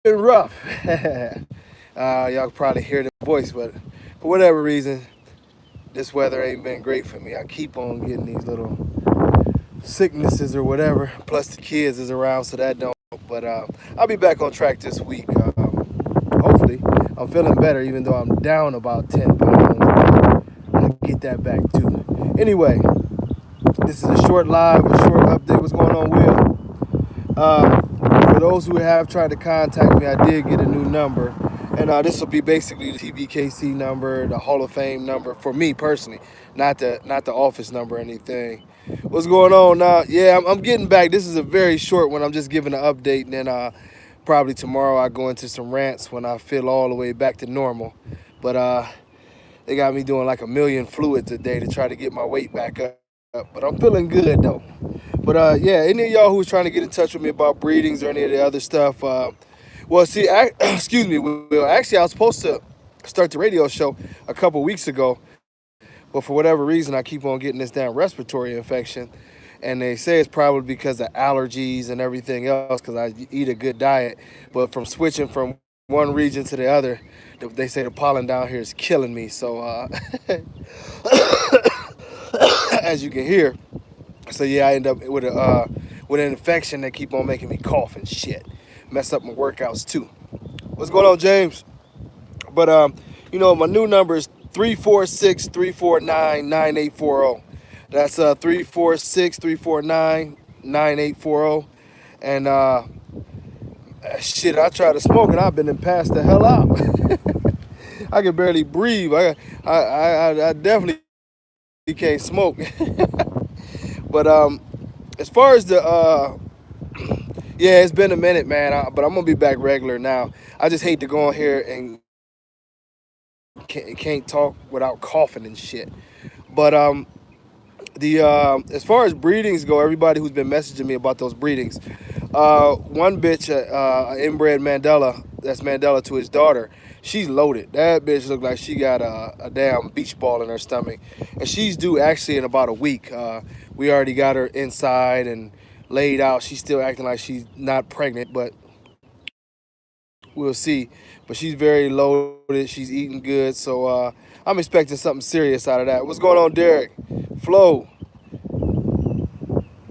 rough. Y'all can probably hear the voice, but for whatever reason, this weather ain't been great for me. I keep on getting these little sicknesses or whatever. Plus the kids is around, so that don't. But I'll be back on track this week. Hopefully, I'm feeling better, even though I'm down about 10 pounds. I'll get that back too. Anyway, this is a short live, a short update. What's going on, Will? For those who have tried to contact me, I did get a new number. And this will be basically the TBKC number, the Hall of Fame number for me personally, not the office number or anything. What's going on now? Yeah, I'm getting back. This is a very short one. I'm just giving an update, and then probably tomorrow I go into some rants when I feel all the way back to normal. But they got me doing like a million fluids a day to try to get my weight back up. But I'm feeling good though. But yeah, any of y'all who's trying to get in touch with me about breedings or any of the other stuff, well, see, excuse me, Will. Actually, I was supposed to start the radio show a couple weeks ago, but for whatever reason, I keep on getting this damn respiratory infection, and they say it's probably because of allergies and everything else, because I eat a good diet. But from switching from one region to the other, they say the pollen down here is killing me. So, as you can hear, so yeah, I end up with an infection that keep on making me cough and shit, mess up my workouts too. What's going on, James? But my new number is 346-349-9840. That's 346-349-9840. And shit, I tried to smoke and I've been and passed the hell out. I can barely breathe. I definitely can't smoke. But as far as the yeah, it's been a minute, man. But I'm gonna be back regular now. I just hate to go on here and can't talk without coughing and shit. But the as far as breedings go, everybody who's been messaging me about those breedings, one bitch, inbred Mandela, that's Mandela to his daughter. She's loaded. That bitch looked like she got a damn beach ball in her stomach, and she's due actually in about a week. We already got her inside and laid out. She's still acting like she's not pregnant, but we'll see. But she's very loaded. She's eating good, so I'm expecting something serious out of that. What's going on, Derek? Flo,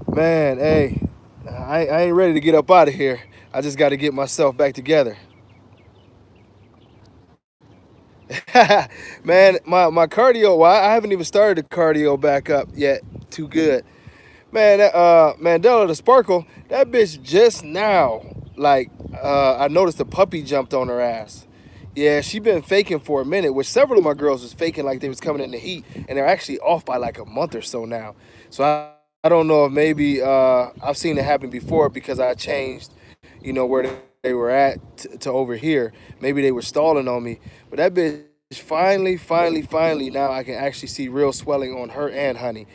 man, hey, I ain't ready to get up out of here. I just got to get myself back together. Man, my cardio, well, I haven't even started the cardio back up yet. Too good. Man, Mandela the Sparkle, that bitch just now, like, I noticed a puppy jumped on her ass. Yeah, she been faking for a minute, which several of my girls was faking like they was coming in the heat, and they're actually off by like a month or so now. So I don't know if maybe I've seen it happen before because I changed, where they were at to over here. Maybe they were stalling on me, but that bitch finally now I can actually see real swelling on her and Honey.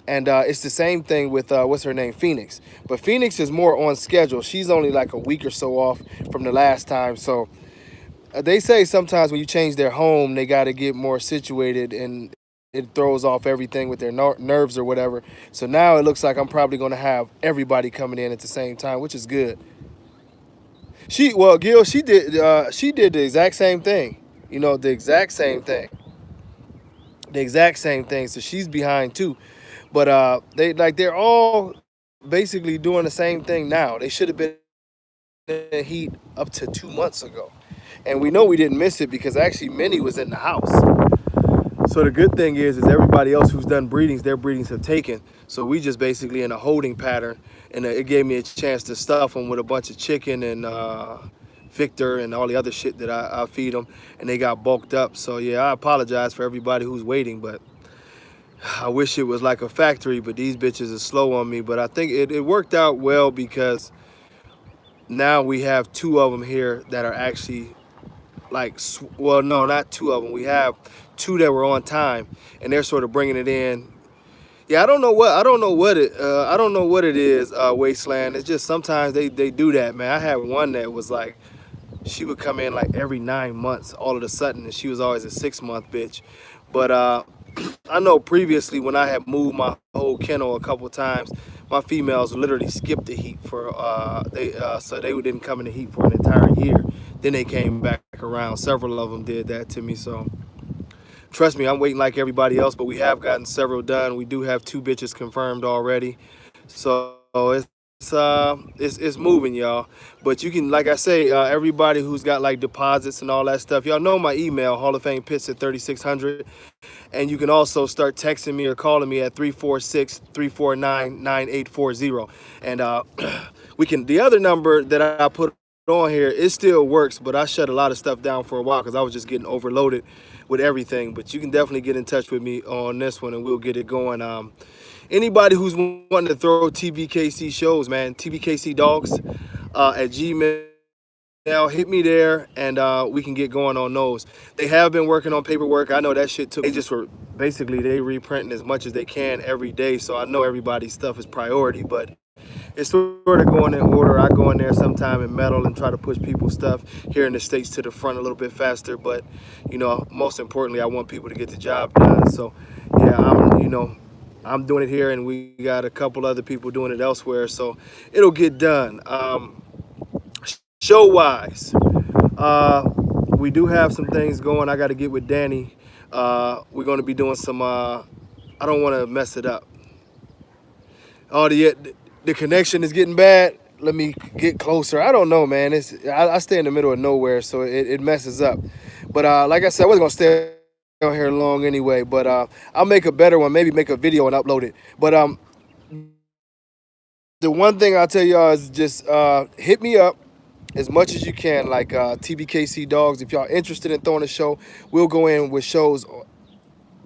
And it's the same thing with what's her name, Phoenix. But Phoenix is more on schedule. She's only like a week or so off from the last time. So they say sometimes when you change their home, they got to get more situated, and it throws off everything with their nerves or whatever. So now it looks like I'm probably going to have everybody coming in at the same time, which is good. Gil, she did the exact same thing. The exact same thing. The exact same thing. So she's behind too. But they're all basically doing the same thing now. They should have been in the heat up to 2 months ago. And we know we didn't miss it because actually Minnie was in the house. So the good thing is everybody else who's done breedings, their breedings have taken. So we just basically in a holding pattern, and it gave me a chance to stuff them with a bunch of chicken and Victor and all the other shit that I feed them, and they got bulked up. So yeah, I apologize for everybody who's waiting, but I wish it was like a factory, but these bitches are slow on me. But I think it worked out well because now we have two of them here that are actually like, well, no, not two of them. We have two that were on time, and they're sort of bringing it in. Yeah, I don't know what it is, Wasteland. It's just sometimes they do that, man. I had one that was like, she would come in like every 9 months all of a sudden, and she was always a 6 month bitch. But I know previously when I had moved my whole kennel a couple times, my females literally skipped the heat for so they didn't come in the heat for an entire year. Then they came back around. Several of them did that to me. So trust me, I'm waiting like everybody else, but we have gotten several done. We do have 2 bitches confirmed already. So it's moving, y'all. But you can, like I say, everybody who's got like deposits and all that stuff, y'all know my email, Hall of Fame Pits at 3600, and you can also start texting me or calling me at 346-349-9840. And we can, the other number that I put on here, it still works, but I shut a lot of stuff down for a while because I was just getting overloaded with everything. But you can definitely get in touch with me on this one and we'll get it going. Anybody who's wanting to throw TBKC shows, man, TBKC Dogs at Gmail, hit me there and we can get going on those. They have been working on paperwork. I know that shit took. They just were basically they reprinting as much as they can every day. So I know everybody's stuff is priority, but it's sort of going in order. I go in there sometime and meddle and try to push people's stuff here in the States to the front a little bit faster. But, most importantly, I want people to get the job done. So, yeah, I'm doing it here and we got a couple other people doing it elsewhere. So it'll get done. Show wise, we do have some things going. I got to get with Danny. We're going to be doing some, I don't want to mess it up. Oh, the connection is getting bad. Let me get closer. I don't know, man. I stay in the middle of nowhere, so it messes up. But like I said, I wasn't gonna stay on here long anyway. But I'll make a better one. Maybe make a video and upload it. But the one thing I'll tell y'all is just hit me up as much as you can, like TBKC Dogs. If y'all interested in throwing a show, we'll go in with shows.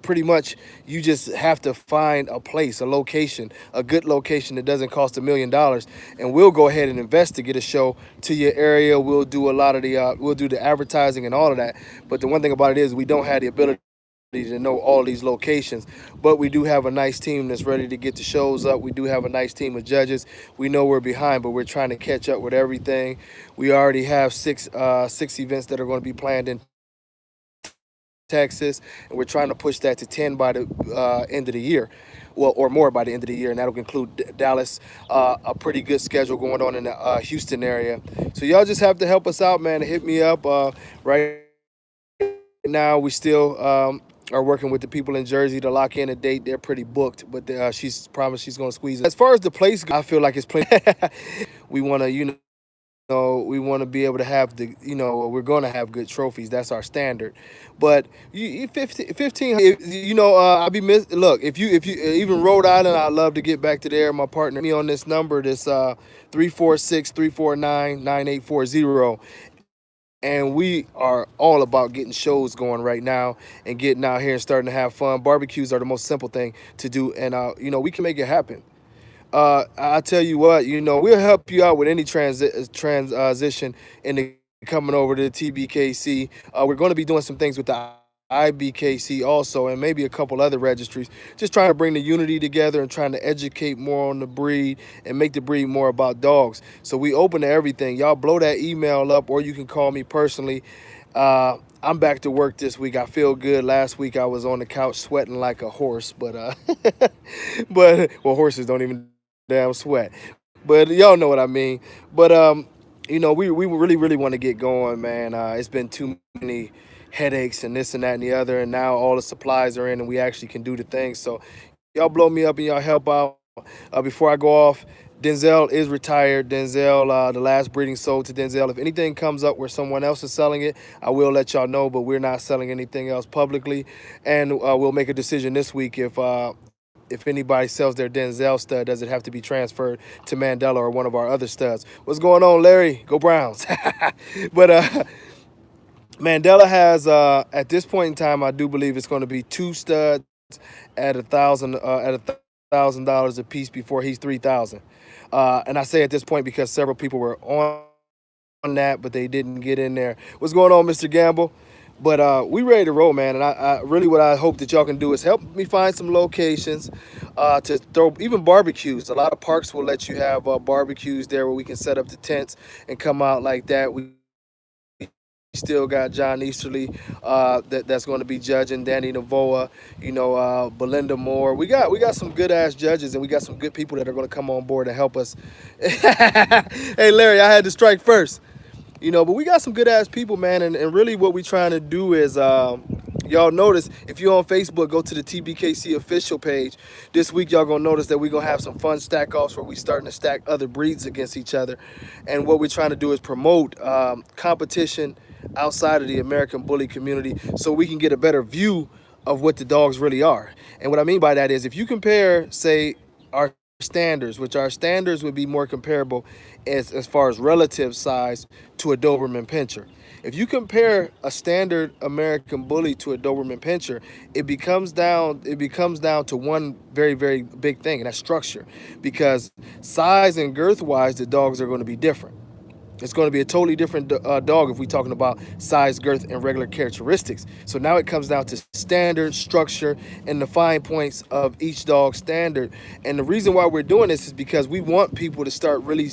Pretty much, you just have to find a place, a location, a good location that doesn't cost $1 million, and we'll go ahead and invest to get a show to your area. We'll do a lot of we'll do the advertising and all of that. But the one thing about it is we don't have the ability to know all these locations, but we do have a nice team that's ready to get the shows up. We do have a nice team of judges. We know we're behind, but we're trying to catch up with everything. We already have six events that are going to be planned in Texas, and we're trying to push that to 10 by the end of the year, well, or more by the end of the year, and that'll include Dallas. A pretty good schedule going on in the Houston area. So y'all just have to help us out, man. Hit me up. Right now, we still are working with the people in Jersey to lock in a date. They're pretty booked, but she's promised she's going to squeeze it. As far as the place goes, I feel like it's plenty. We want to, we want to be able to have we're going to have good trophies. That's our standard. But 15, I'll be look, if you even Rhode Island, I'd love to get back to there. My partner, me on this number, this 346-349-9840. And we are all about getting shows going right now and getting out here and starting to have fun. Barbecues are the most simple thing to do. And, we can make it happen. I tell you what, we'll help you out with any transition in the coming over to the TBKC. We're going to be doing some things with the IBKC also, and maybe a couple other registries, just trying to bring the unity together and trying to educate more on the breed and make the breed more about dogs. So we open to everything. Y'all blow that email up, or you can call me personally. I'm back to work this week. I feel good. Last week I was on the couch sweating like a horse, but well, horses don't even damn sweat. But y'all know what I mean. But we really want to get going, man. It's been too many headaches and this and that and the other, and now all the supplies are in and we actually can do the things. So y'all blow me up and y'all help out. Before I go off, Denzel is retired. Denzel, the last breeding sold to Denzel. If anything comes up where someone else is selling it, I will let y'all know, but we're not selling anything else publicly. And we'll make a decision this week if anybody sells their Denzel stud, does it have to be transferred to Mandela or one of our other studs? What's going on, Larry? Go Browns. But Mandela has, at this point in time, I do believe it's going to be 2 studs at $1,000 a piece before he's 3,000. And I say at this point because several people were on that, but they didn't get in there. What's going on, Mr. Gamble? But we ready to roll, man. And I really, what I hope that y'all can do is help me find some locations to throw, even barbecues. A lot of parks will let you have barbecues there where we can set up the tents and come out like that. We still got John Easterly that's going to be judging, Danny Navoa, Belinda Moore. We got some good ass judges, and we got some good people that are going to come on board and help us. Hey Larry, I had to strike first. But we got some good ass people, man, and really what we trying to do is, y'all notice if you're on Facebook, go to the TBKC official page. This week, y'all gonna notice that we're gonna have some fun stack offs where we starting to stack other breeds against each other, and what we're trying to do is promote competition outside of the American bully community, so we can get a better view of what the dogs really are. And what I mean by that is, if you compare, say, our standards, which our standards would be more comparable as far as relative size to a Doberman Pinscher. If you compare a standard American bully to a Doberman Pinscher, it becomes down to one very, very big thing, and that's structure. Because size and girth wise, the dogs are going to be different. It's going to be a totally different dog if we're talking about size, girth, and regular characteristics. So now it comes down to standard, structure, and the fine points of each dog's standard. And the reason why we're doing this is because we want people to start really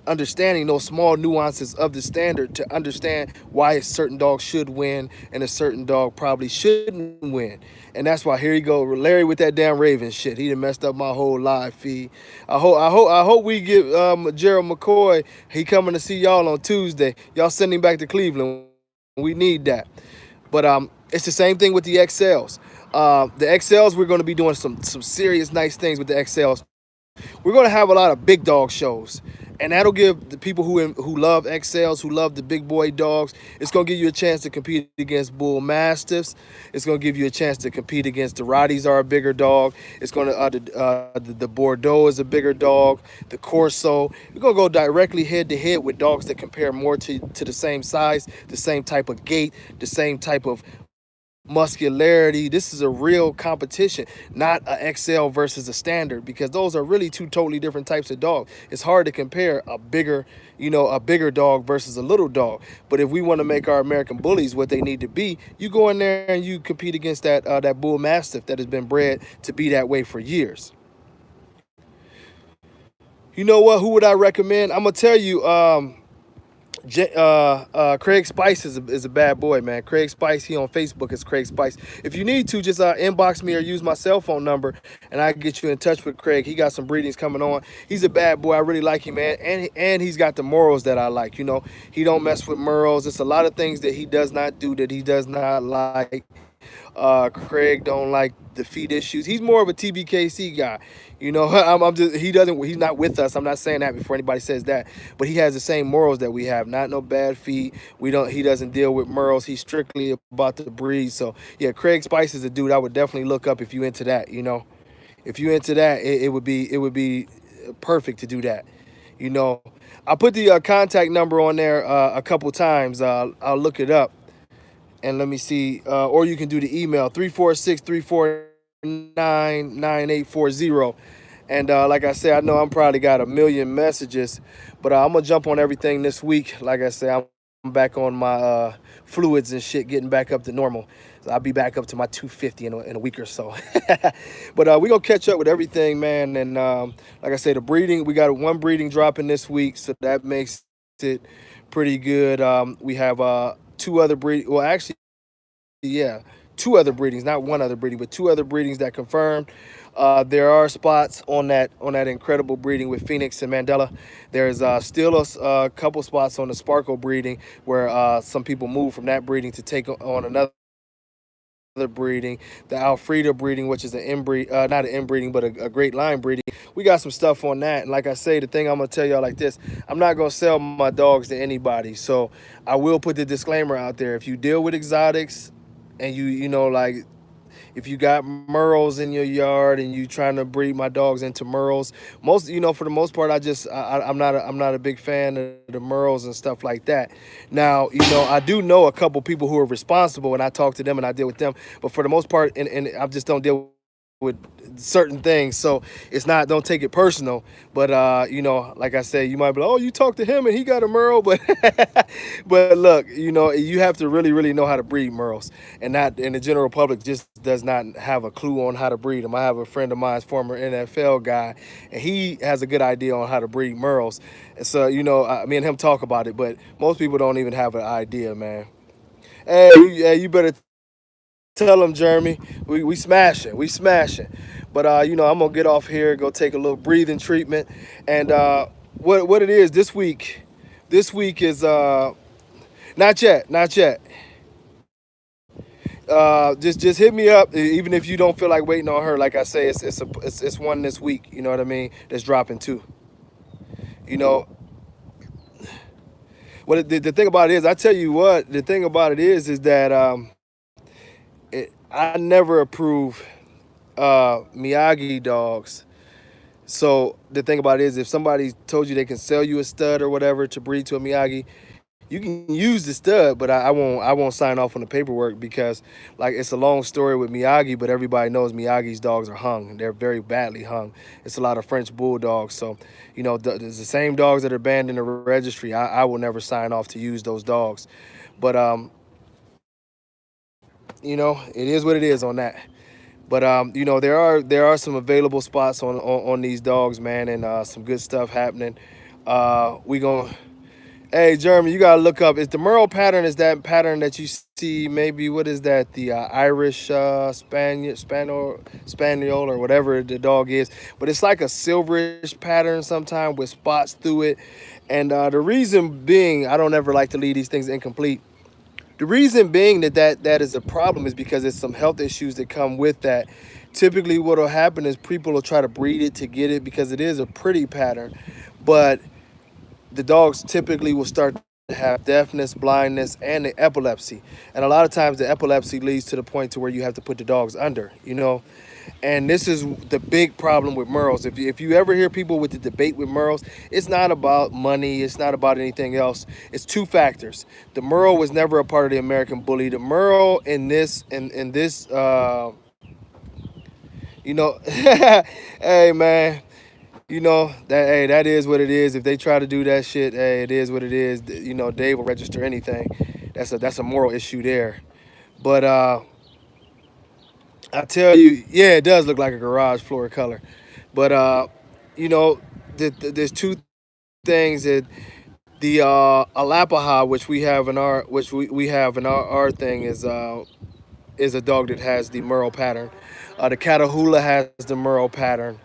understanding those small nuances of the standard, to understand why a certain dog should win and a certain dog probably shouldn't win. And that's why, here you go, Larry, with that damn Raven shit. He done messed up my whole live feed. I hope we get Gerald McCoy. He coming to see y'all on Tuesday. Y'all send him back to Cleveland. We need that. But it's the same thing with the XLs. The XLs, we're going to be doing some serious nice things with the XLs. We're going to have a lot of big dog shows, and that'll give the people who love XLs, who love the big boy dogs, it's going to give you a chance to compete against bull mastiffs. It's going to give you a chance to compete against the Rotties, are a bigger dog. It's going to the Bordeaux is a bigger dog. The Corso. We're going to go directly head to head with dogs that compare more to the same size, the same type of gait, the same type of muscularity. This is a real competition, not a XL versus a standard, because those are really two totally different types of dog. It's hard to compare a bigger dog versus a little dog. But if we want to make our American bullies what they need to be, you go in there and you compete against that bull mastiff that has been bred to be that way for years. You know what? Who would I recommend? I'm gonna tell you. Craig Spice is a bad boy, man. Craig Spice, he on Facebook is Craig Spice. If you need to, just inbox me or use my cell phone number, and I can get you in touch with Craig. He got some breedings coming on. He's a bad boy. I really like him, man. And he's got the morals that I like. He don't mess with morals. It's a lot of things that he does not do that he does not like. Craig don't like the feet issues. He's more of a TBKC guy. I'm just he's not with us. I'm not saying that before anybody says that, but he has the same morals that we have. Not no bad feet. He doesn't deal with merles. He's strictly about the breed. So yeah, Craig Spice is a dude I would definitely look up if you into that. If you into that, it would be perfect to do that. You know, I put the contact number on there a couple times. I'll look it up. And let me see, or you can do the email 346-349-9840. And like I said, I know I'm probably got a million messages, but I'm gonna jump on everything this week. Like I said, I'm back on my fluids and shit, getting back up to normal. So I'll be back up to my 250 in a week or so. But we gonna catch up with everything, man. And like I said, the breeding, we got one breeding dropping this week, so that makes it pretty good. We have two other breed. Well, actually, yeah, two other breedings, not one other breeding, but two other breedings that confirmed. There are spots on that incredible breeding with Phoenix and Mandela. There's still a couple spots on the Sparkle breeding where some people move from that breeding to take on another breeding, the Alfreda breeding, which is an inbreed, not an inbreeding, but a great line breeding. We got some stuff on that. And like I say, the thing I'm gonna tell y'all like this: I'm not gonna sell my dogs to anybody. So I will put the disclaimer out there. If you deal with exotics, and like, if you got merles in your yard and you trying to breed my dogs into merles, for the most part, I'm not a big fan of the merles and stuff like that. Now, I do know a couple people who are responsible, and I talk to them and I deal with them, but for the most part, and I just don't deal with certain things. So it's not, don't take it personal. But like I said, you might be like, oh, you talked to him and he got a merle, but but look, you have to really, really know how to breed merles, and the general public just does not have a clue on how to breed them. I have a friend of mine's, former NFL guy, and he has a good idea on how to breed merles. And so me and him talk about it, but most people don't even have an idea, man. You better tell him, Jeremy. We smashing, we smashing. But I'm gonna get off here, go take a little breathing treatment, and what it is this week. This week is not yet, not yet. Just hit me up, even if you don't feel like waiting on her. Like I say, it's one this week. You know what I mean? That's dropping too. You know what? The thing about it is, I tell you what. The thing about it is that I never approve Miyagi dogs. So the thing about it is, if somebody told you they can sell you a stud or whatever to breed to a Miyagi, you can use the stud, but I won't sign off on the paperwork because like it's a long story with Miyagi, but everybody knows Miyagi's dogs are hung. They're very badly hung. It's a lot of French bulldogs. So, there's the same dogs that are banned in the registry. I will never sign off to use those dogs. But it is what it is on that. But there are some available spots on these dogs, man, and some good stuff happening. We gonna Hey, Jeremy, you gotta look up. Is the Merle pattern is that pattern that you see? Maybe what is that? The Irish Spaniel or whatever the dog is. But it's like a silverish pattern sometime with spots through it. And the reason being, I don't ever like to leave these things incomplete. The reason being that is a problem is because there's some health issues that come with that. Typically, what will happen is people will try to breed it to get it because it is a pretty pattern, but the dogs typically will start to have deafness, blindness, and the epilepsy. And a lot of times the epilepsy leads to the point to where you have to put the dogs under. And this is the big problem with Merles. If you ever hear people with the debate with Merles, it's not about money. It's not about anything else. It's two factors. The Merle was never a part of the American Bully. The Merle in this, hey man, that is what it is. If they try to do that shit, hey, it is what it is. Dave will register anything. That's a moral issue there. But I tell you, yeah, it does look like a garage floor color. But you know, there's two things that the Alapaha, which we have in our thing, is a dog that has the Merle pattern. The Catahoula has the Merle pattern.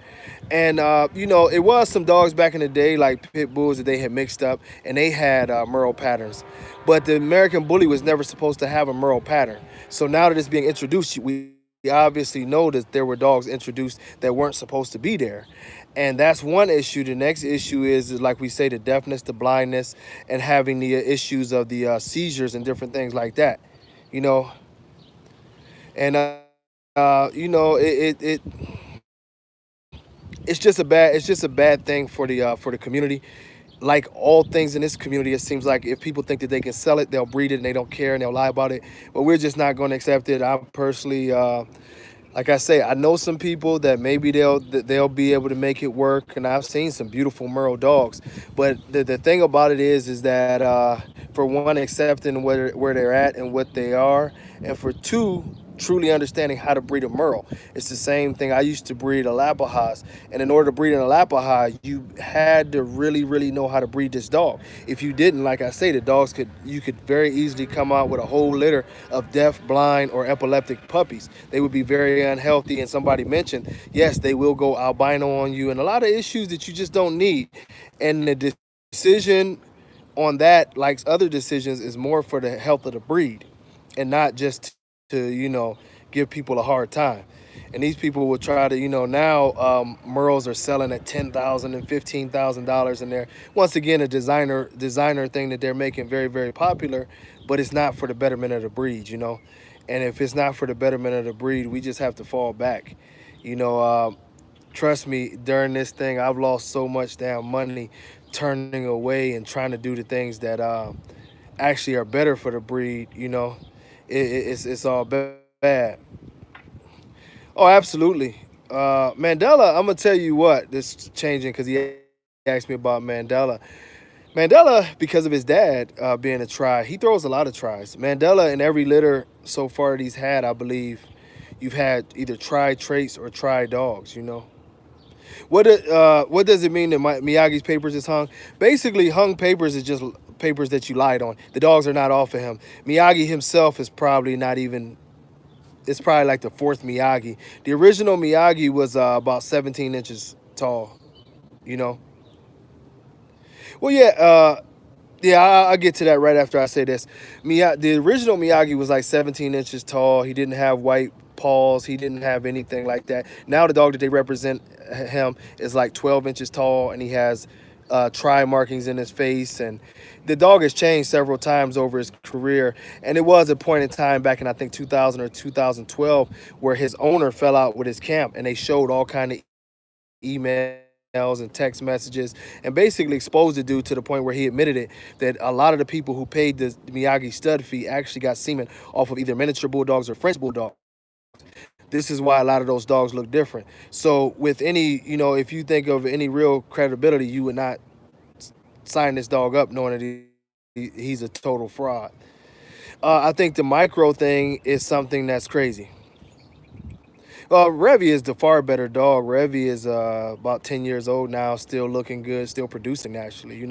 And it was some dogs back in the day, like pit bulls, that they had mixed up, and they had Merle patterns. But the American Bully was never supposed to have a Merle pattern. So now that it's being introduced, we obviously know that there were dogs introduced that weren't supposed to be there. And that's one issue. The next issue is like we say, the deafness, the blindness, and having the issues of the seizures and different things like that. You know, and it's just a bad thing for the community. Like all things in this community, it seems like if people think that they can sell it, they'll breed it and they don't care and they'll lie about it. But we're just not going to accept it. I'm personally, like I say, I know some people that maybe they'll be able to make it work, and I've seen some beautiful Merle dogs. But the thing about it is that for one, accepting where they're at and what they are, and for two, truly understanding how to breed a Merle. It's the same thing. I used to breed Alapahas, and in order to breed an Alapaha, you had to really, really know how to breed this dog. If you didn't, like I say, you could very easily come out with a whole litter of deaf, blind, or epileptic puppies. They would be very unhealthy, and somebody mentioned, yes, they will go albino on you, and a lot of issues that you just don't need. And the decision on that, like other decisions, is more for the health of the breed and not just to give people a hard time. And these people will try to now Merles are selling at $10,000 and $15,000, and they're once again a designer thing that they're making very, very popular, but it's not for the betterment of the breed. And if it's not for the betterment of the breed, we just have to fall back. you know uh, Trust me, during this thing I've lost so much damn money turning away and trying to do the things that actually are better for the breed. It's all bad. Oh, absolutely. Mandela, I'm gonna tell you what. This changing because he asked me about Mandela. Mandela, because of his dad being a try, he throws a lot of tries. Mandela, in every litter so far that he's had, I believe, you've had either try traits or try dogs. What does it mean that Miyagi's papers is hung? Basically, hung papers is just papers that you lied on. The dogs are not off of him. Miyagi himself is probably not even. It's probably like the fourth Miyagi. The original Miyagi was about 17 inches tall. You know. Well, yeah. Yeah, I'll get to that right after I say this. The original Miyagi was like 17 inches tall. He didn't have white paws. He didn't have anything like that. Now the dog that they represent him is like 12 inches tall, and he has tri markings in his face. And the dog has changed several times over his career. And it was a point in time back in I think 2000 or 2012 where his owner fell out with his camp, and they showed all kind of emails and text messages and basically exposed the dude to the point where he admitted it that a lot of the people who paid the Miyagi stud fee actually got semen off of either miniature bulldogs or French bulldogs. This is why a lot of those dogs look different. So with any, if you think of any real credibility, you would not sign this dog up knowing that he's a total fraud. I think the micro thing is something that's crazy. Revy is the far better dog. Revy is about 10 years old now, still looking good, still producing actually,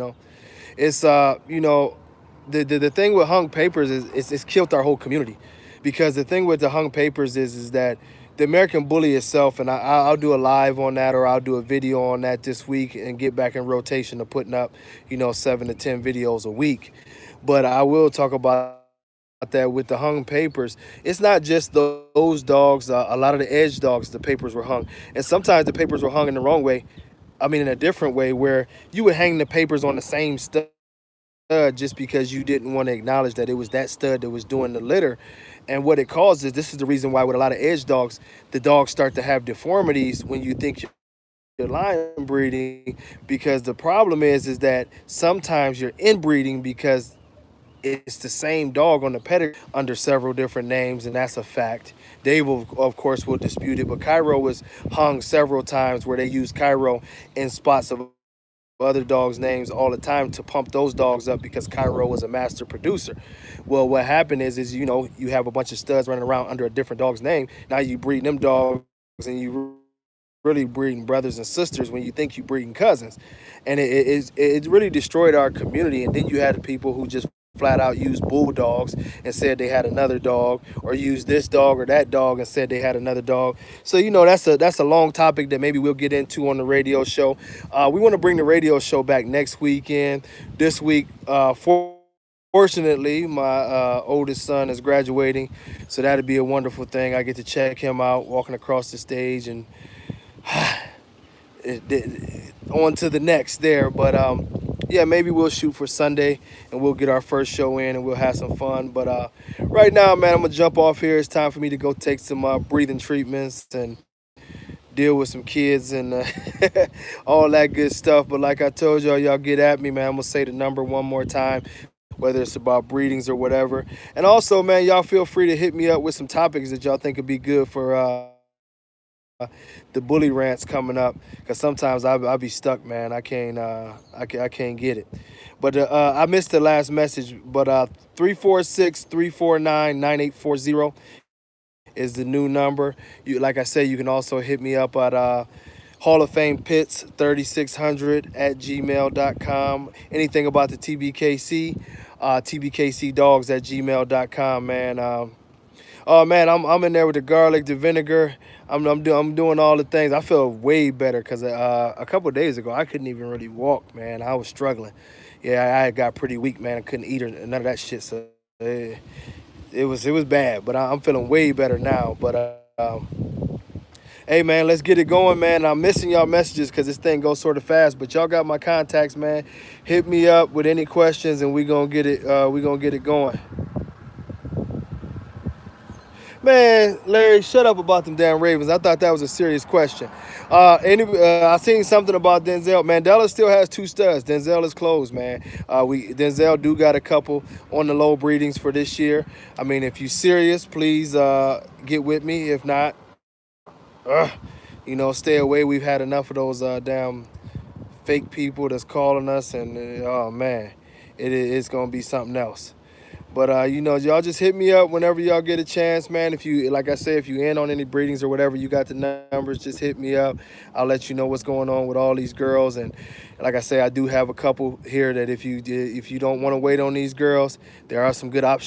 It's the thing with hung papers is it's killed our whole community. Because the thing with the hung papers is that the American Bully itself, and I'll do a live on that, or I'll do a video on that this week and get back in rotation of putting up, 7 to 10 videos a week. But I will talk about that with the hung papers. It's not just those dogs. A lot of the edge dogs, the papers were hung, and sometimes the papers were hung in the wrong way. I mean, in a different way, where you would hang the papers on the same stud just because you didn't want to acknowledge that it was that stud that was doing the litter. And what it causes, this is the reason why with a lot of edge dogs, the dogs start to have deformities when you think you're line breeding, because the problem is that sometimes you're inbreeding because it's the same dog on the pedigree under several different names, and that's a fact. Dave, of course, will dispute it, but Cairo was hung several times where they used Cairo in spots of other dogs' names all the time to pump those dogs up because Cairo was a master producer. Well, what happened is you have a bunch of studs running around under a different dog's name. Now you breed them dogs, and you really breeding brothers and sisters when you think you breeding cousins, and it really destroyed our community. And then you had the people who just flat out used bulldogs and said they had another dog, or used this dog or that dog and said they had another dog. So that's a long topic that maybe we'll get into on the radio show. We want to bring the radio show back next weekend. This week, fortunately, my oldest son is graduating, so that'd be a wonderful thing. I get to check him out walking across the stage, and on to the next there. But yeah, maybe we'll shoot for Sunday and we'll get our first show in and we'll have some fun. But right now, man, I'm gonna jump off here. It's time for me to go take some breathing treatments and deal with some kids and all that good stuff. But like I told y'all get at me, man. I'm gonna say the number one more time, whether it's about breedings or whatever. And also, man, y'all feel free to hit me up with some topics that y'all think would be good for the bully rants coming up, because sometimes I'll be stuck, man. I can't get it. But I missed the last message. But 346-349-9840 is the new number. Like I said, you can also hit me up at Hall of Fame Pits 3600 at gmail.com. Anything about the TBKC, TBKC dogs at gmail.com, man. Oh man, I'm in there with the garlic, the vinegar. I'm doing all the things. I feel way better because a couple of days ago I couldn't even really walk, man. I was struggling. Yeah, I got pretty weak, man. I couldn't eat or none of that shit. So it was bad, but I'm feeling way better now. But hey man, let's get it going, man. I'm missing y'all messages because this thing goes sort of fast. But y'all got my contacts, man. Hit me up with any questions, and we gonna get it. We gonna get it going. Man, Larry, shut up about them damn Ravens. I thought that was a serious question. I seen something about Denzel. Mandela still has 2 studs. Denzel is closed, man. Denzel do got a couple on the low breedings for this year. I mean, if you serious, please get with me. If not, stay away. We've had enough of those damn fake people that's calling us, and oh man, it's gonna be something else. But you know, y'all just hit me up whenever y'all get a chance, man. If you, like I say, if you in on any breedings or whatever, you got the numbers, just hit me up. I'll let you know what's going on with all these girls. And like I say, I do have a couple here that if you don't want to wait on these girls, there are some good options